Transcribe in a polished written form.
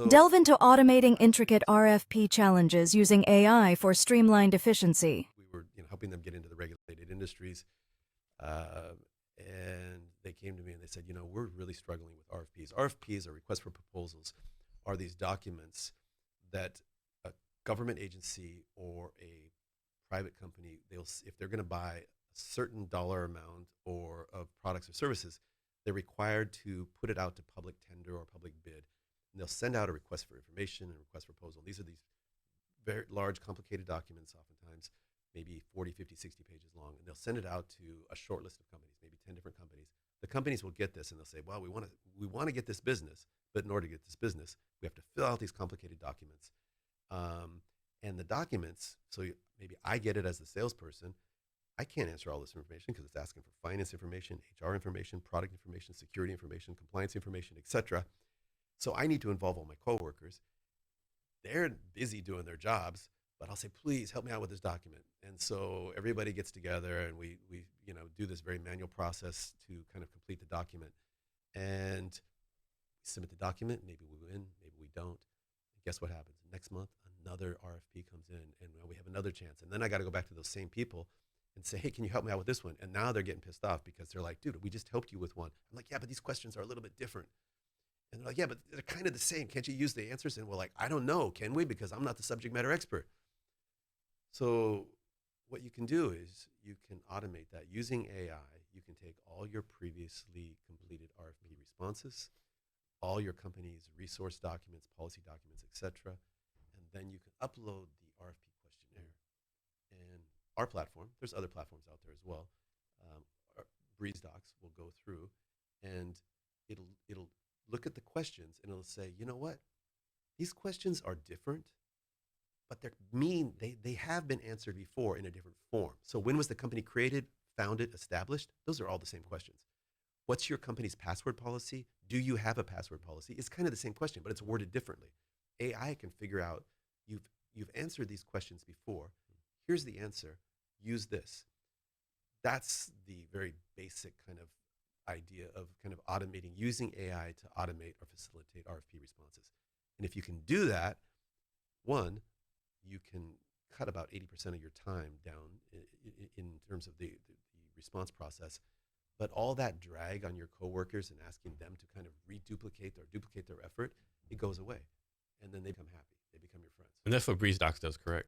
So Delve into automating intricate RFP challenges using AI for streamlined efficiency. we were helping them get into the regulated industries. Uh, and they came to me and they said, we're really struggling with RFPs. RFPs, or requests for proposals, are these documents that a government agency or a private company, if they're going to buy a certain dollar amount or of products or services, they're required to put it out to public tender or public bid. And they'll send out a request for information and request for proposal. These are these very large, complicated documents, oftentimes maybe 40, 50, 60 pages long, and they'll send it out to a short list of companies, maybe 10 different companies. The companies will get this and they'll say, well, we want to get this business, but in order to get this business, we have to fill out these complicated documents. And the documents, so maybe I get it as the salesperson, I can't answer all this information because it's asking for finance information, HR information, product information, security information, compliance information, etc. So I need to involve all my coworkers. They're busy doing their jobs, but I'll say, please help me out with this document. And so everybody gets together and we do this very manual process to kind of complete the document. And we submit the document, maybe we win, maybe we don't. And guess what happens? Next month, another RFP comes in and we have another chance. And then I got to go back to those same people and say, hey, can you help me out with this one? And now they're getting pissed off because they're like, dude, we just helped you with one. I'm like, yeah, but these questions are a little bit different. And they're like, yeah, but they're kind of the same. Can't you use the answers? And we're like, I don't know, can we? Because I'm not the subject matter expert. So what you can do is you can automate that. Using AI, you can take all your previously completed RFP responses, all your company's resource documents, policy documents, etc., and then you can upload the RFP questionnaire. And our platform, there's other platforms out there as well, Breeze Docs will go through and it'll look at the questions and it'll say, you know what, these questions are different, but they have been answered before in a different form. So when was the company created, founded, established? Those are all the same questions. What's your company's password policy? Do you have a password policy? It's kind of the same question, but it's worded differently. AI can figure out you've answered these questions before. Here's the answer. Use this. That's the very basic kind of idea of kind of automating, using AI to automate or facilitate RFP responses. And if you can do that, one, you can cut about 80% of your time down in terms of the response process. But all that drag on your coworkers and asking them to kind of reduplicate or duplicate their effort, it goes away. And then they become happy. They become your friends. And that's what Breeze Docs does, correct?